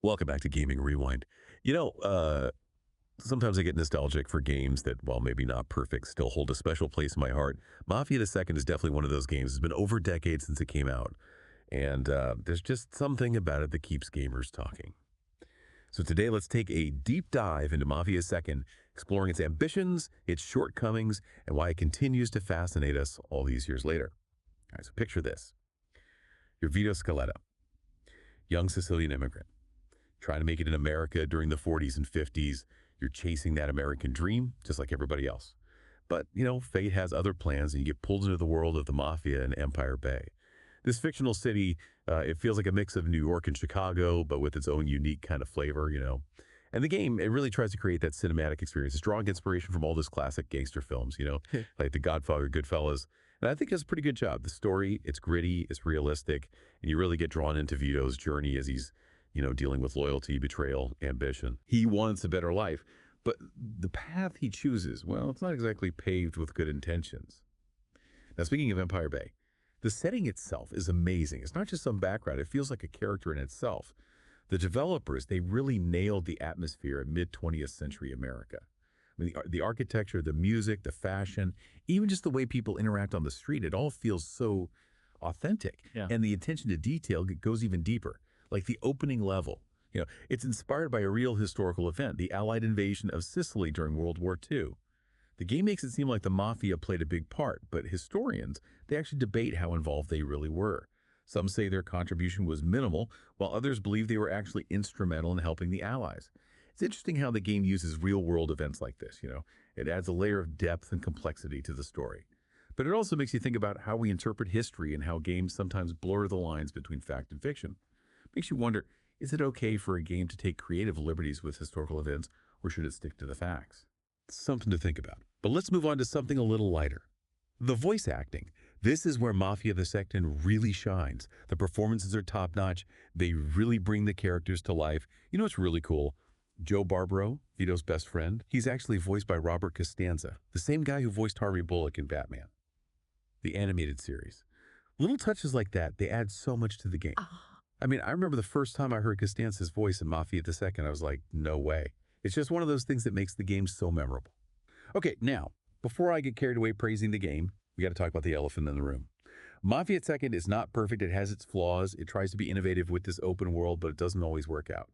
Welcome back to Gaming Rewind. You know, uh, Sometimes I get nostalgic for games that, while maybe not perfect, still hold a special place in my heart. Mafia the Second is definitely one of those games. It's been over a decade since it came out, and there's just something about it that keeps gamers talking. So today, let's take a deep dive into Mafia Second, exploring its ambitions, its shortcomings, and why it continues to fascinate us all these years later. All right, so picture this. You're Vito Scaletta, young Sicilian immigrant, trying to make it in America during the 40s and 50s. You're chasing that American dream, just like everybody else. But, fate has other plans, and you get pulled into the world of the Mafia in Empire Bay. This fictional city, it feels like a mix of New York and Chicago, but with its own unique kind of flavor. And the game, it really tries to create that cinematic experience. It's drawing inspiration from all those classic gangster films, like The Godfather, Goodfellas. And I think it does a pretty good job. The story, it's gritty, it's realistic, and you really get drawn into Vito's journey as he's dealing with loyalty, betrayal, ambition. He wants a better life, but the path he chooses, well, it's not exactly paved with good intentions. Now, speaking of Empire Bay, the setting itself is amazing. It's not just some background. It feels like a character in itself. The developers, they really nailed the atmosphere of mid-20th century America. I mean, the architecture, the music, the fashion, even just the way people interact on the street, it all feels so authentic. Yeah. And the attention to detail goes even deeper. Like the opening level. It's inspired by a real historical event, the Allied invasion of Sicily during World War II. The game makes it seem like the Mafia played a big part, but historians, they actually debate how involved they really were. Some say their contribution was minimal, while others believe they were actually instrumental in helping the Allies. It's interesting how the game uses real-world events like this. It adds a layer of depth and complexity to the story. But it also makes you think about how we interpret history and how games sometimes blur the lines between fact and fiction. Makes you wonder, is it okay for a game to take creative liberties with historical events, or should it stick to the facts? Something to think about. But let's move on to something a little lighter. The voice acting. This is where Mafia the Second really shines. The performances are top-notch. They really bring the characters to life. You know what's really cool? Joe Barbaro, Vito's best friend, he's actually voiced by Robert Costanza, the same guy who voiced Harvey Bullock in Batman, the animated series. Little touches like that, they add so much to the game. I mean, I remember the first time I heard Costanza's voice in Mafia the Second, I was like, no way. It's just one of those things that makes the game so memorable. Okay, now, before I get carried away praising the game, we got to talk about the elephant in the room. Mafia Second is not perfect. It has its flaws. It tries to be innovative with this open world, but it doesn't always work out.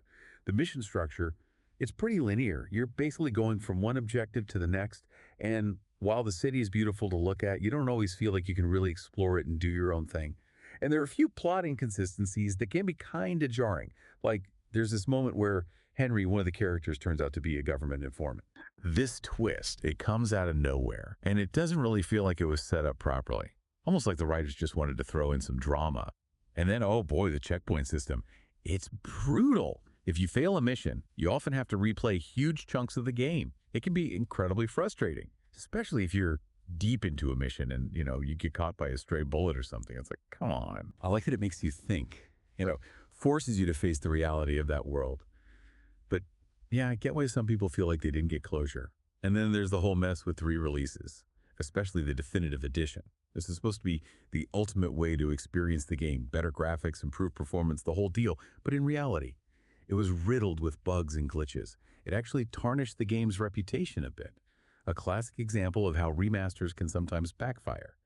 The mission structure, it's pretty linear. You're basically going from one objective to the next, and while the city is beautiful to look at, you don't always feel like you can really explore it and do your own thing. And there are a few plot inconsistencies that can be kind of jarring. Like, there's this moment where Henry, one of the characters, turns out to be a government informant. This twist, it comes out of nowhere, and it doesn't really feel like it was set up properly. Almost like the writers just wanted to throw in some drama. And then, oh boy, the checkpoint system. It's brutal. If you fail a mission, you often have to replay huge chunks of the game. It can be incredibly frustrating, especially if you're deep into a mission and, you get caught by a stray bullet or something. It's like, come on. I like that it makes you think, forces you to face the reality of that world. But yeah, I get why some people feel like they didn't get closure. And then there's the whole mess with re-releases, especially the definitive edition. This is supposed to be the ultimate way to experience the game, better graphics, improved performance, the whole deal. But in reality, it was riddled with bugs and glitches. It actually tarnished the game's reputation a bit. A classic example of how remasters can sometimes backfire.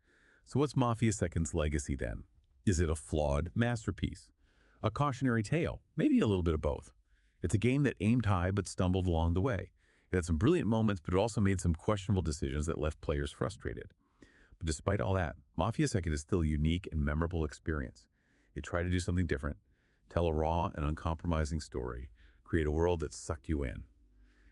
So what's Mafia Second's legacy then? Is it a flawed masterpiece? A cautionary tale? Maybe a little bit of both. It's a game that aimed high but stumbled along the way. It had some brilliant moments, but it also made some questionable decisions that left players frustrated. But despite all that, Mafia Second is still a unique and memorable experience. It tried to do something different, tell a raw and uncompromising story, create a world that sucked you in. And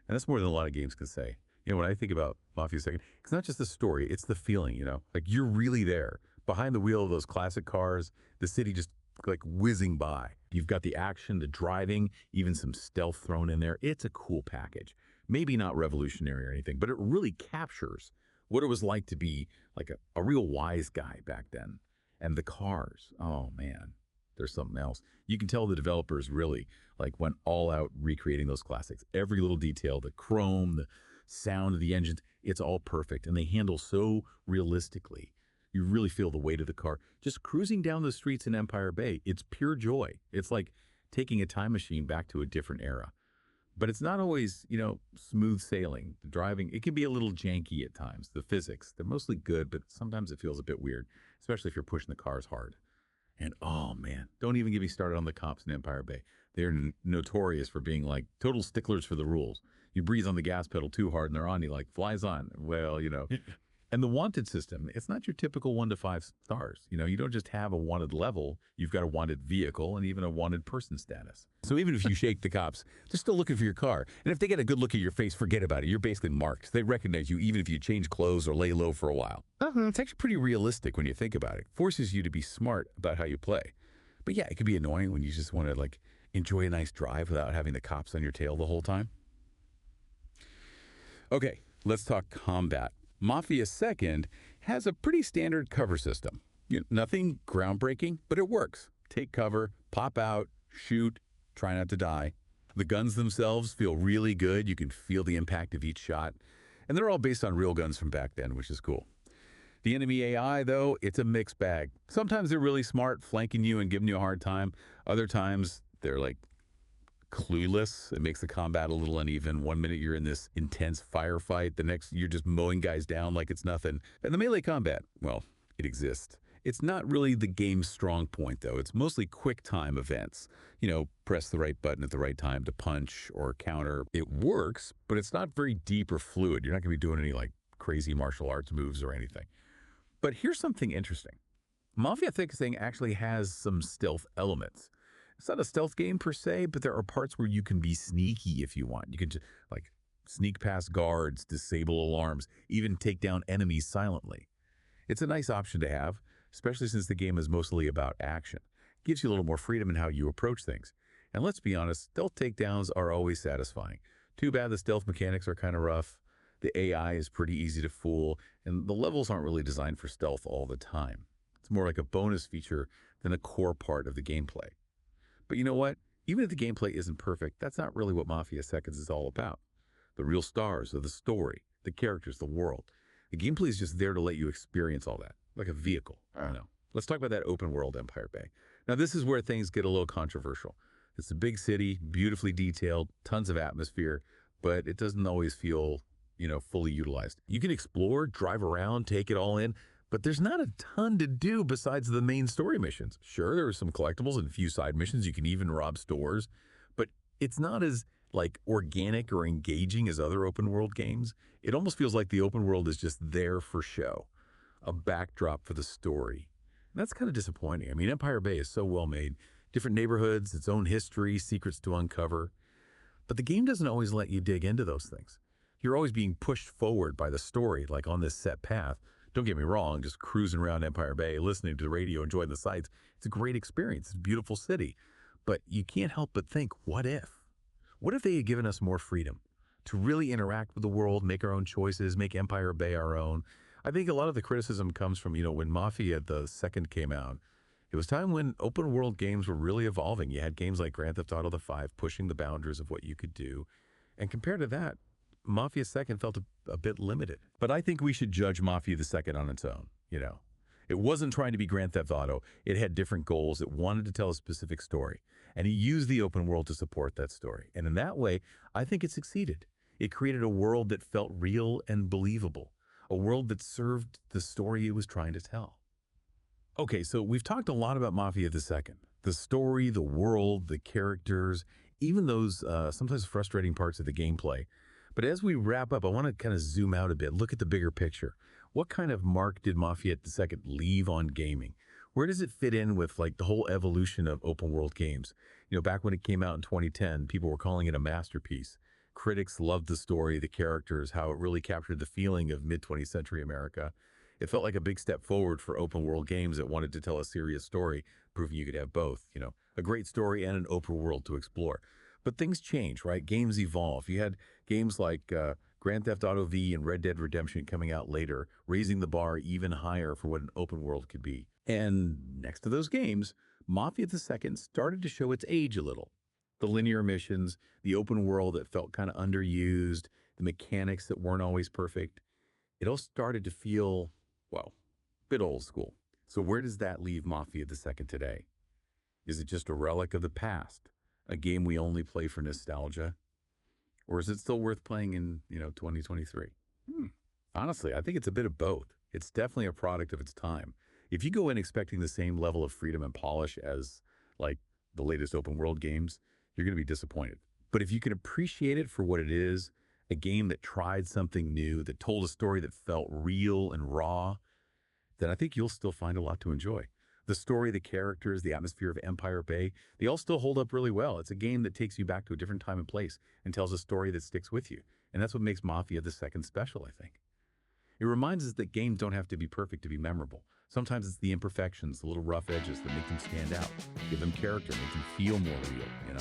that's more than a lot of games can say. When I think about Mafia Second, it's not just the story, it's the feeling, like you're really there. Behind the wheel of those classic cars, the city just like whizzing by. You've got the action, the driving, even some stealth thrown in there. It's a cool package. Maybe not revolutionary or anything, but it really captures what it was like to be like a real wise guy back then. And the cars, oh man, there's something else. You can tell the developers really went all out recreating those classics. Every little detail, the chrome, the sound of the engines, it's all perfect, and they handle so realistically. You really feel the weight of the car. Just cruising down the streets in Empire Bay, it's pure joy. It's like taking a time machine back to a different era. But it's not always, smooth sailing. The driving, it can be a little janky at times. The physics, they're mostly good, but sometimes it feels a bit weird, especially if you're pushing the cars hard. And oh man, don't even get me started on the cops in Empire Bay. They're notorious for being like total sticklers for the rules. You breathe on the gas pedal too hard and they're on you like flies on. Well, And the wanted system, it's not your typical 1 to 5 stars. You don't just have a wanted level, you've got a wanted vehicle and even a wanted person status. So even if you shake the cops, they're still looking for your car. And if they get a good look at your face, forget about it. You're basically marked. They recognize you even if you change clothes or lay low for a while. It's actually pretty realistic when you think about it. Forces you to be smart about how you play. But yeah, it could be annoying when you just want to enjoy a nice drive without having the cops on your tail the whole time. Okay, let's talk combat. Mafia 2nd has a pretty standard cover system. Nothing groundbreaking, but it works. Take cover, pop out, shoot, try not to die. The guns themselves feel really good. You can feel the impact of each shot. And they're all based on real guns from back then, which is cool. The enemy AI, though, it's a mixed bag. Sometimes they're really smart, flanking you and giving you a hard time. Other times, they're clueless. It makes the combat a little uneven. One minute you're in this intense firefight, the next you're just mowing guys down like it's nothing. And the melee combat, well, it exists. It's not really the game's strong point, though. It's mostly quick time events. Press the right button at the right time to punch or counter. It works, but it's not very deep or fluid. You're not going to be doing any crazy martial arts moves or anything. But here's something interesting. Mafia Thing actually has some stealth elements. It's not a stealth game per se, but there are parts where you can be sneaky if you want. You can just sneak past guards, disable alarms, even take down enemies silently. It's a nice option to have, especially since the game is mostly about action. It gives you a little more freedom in how you approach things. And let's be honest, stealth takedowns are always satisfying. Too bad the stealth mechanics are kind of rough. The AI is pretty easy to fool, and the levels aren't really designed for stealth all the time. It's more like a bonus feature than a core part of the gameplay. But you know what? Even if the gameplay isn't perfect, that's not really what Mafia Seconds is all about. The real stars are the story, the characters, the world. The gameplay is just there to let you experience all that, like a vehicle. I don't know. Let's talk about that open world Empire Bay. Now, this is where things get a little controversial. It's a big city, beautifully detailed, tons of atmosphere, but it doesn't always feel, fully utilized. You can explore, drive around, take it all in, but there's not a ton to do besides the main story missions. Sure, there are some collectibles and a few side missions. You can even rob stores, but it's not as organic or engaging as other open world games. It almost feels like the open world is just there for show, a backdrop for the story. And that's kind of disappointing. I mean, Empire Bay is so well made. Different neighborhoods, its own history, secrets to uncover. But the game doesn't always let you dig into those things. You're always being pushed forward by the story, on this set path. Don't get me wrong, just cruising around Empire Bay, listening to the radio, enjoying the sights. It's a great experience. It's a beautiful city. But you can't help but think, what if? What if they had given us more freedom to really interact with the world, make our own choices, make Empire Bay our own? I think a lot of the criticism comes from, when Mafia the 2nd came out, it was time when open world games were really evolving. You had games like Grand Theft Auto 5 pushing the boundaries of what you could do. And compared to that, Mafia 2nd felt a bit limited. But I think we should judge Mafia the 2nd on its own, It wasn't trying to be Grand Theft Auto. It had different goals. It wanted to tell a specific story. And it used the open world to support that story. And in that way, I think it succeeded. It created a world that felt real and believable. A world that served the story it was trying to tell. Okay, so we've talked a lot about Mafia the 2nd. The story, the world, the characters, even those sometimes frustrating parts of the gameplay. But as we wrap up, I want to kind of zoom out a bit, look at the bigger picture. What kind of mark did Mafia the 2nd leave on gaming? Where does it fit in with the whole evolution of open world games? Back when it came out in 2010, people were calling it a masterpiece. Critics loved the story, the characters, how it really captured the feeling of mid-20th century America. It felt like a big step forward for open world games that wanted to tell a serious story, proving you could have both, a great story and an open world to explore. But things change, right? Games evolve. You had games like Grand Theft Auto V and Red Dead Redemption coming out later, raising the bar even higher for what an open world could be. And next to those games, Mafia the 2nd started to show its age a little. The linear missions, the open world that felt kind of underused, the mechanics that weren't always perfect. It all started to feel, a bit old school. So where does that leave Mafia the 2nd today? Is it just a relic of the past? A game we only play for nostalgia? Or is it still worth playing in, 2023? Hmm. Honestly, I think it's a bit of both. It's definitely a product of its time. If you go in expecting the same level of freedom and polish as, like, the latest open world games, you're going to be disappointed. But if you can appreciate it for what it is, a game that tried something new, that told a story that felt real and raw, then I think you'll still find a lot to enjoy. The story, the characters, the atmosphere of Empire Bay, they all still hold up really well. It's a game that takes you back to a different time and place and tells a story that sticks with you. And that's what makes Mafia the second special, I think. It reminds us that games don't have to be perfect to be memorable. Sometimes it's the imperfections, the little rough edges that make them stand out, give them character, make them feel more real,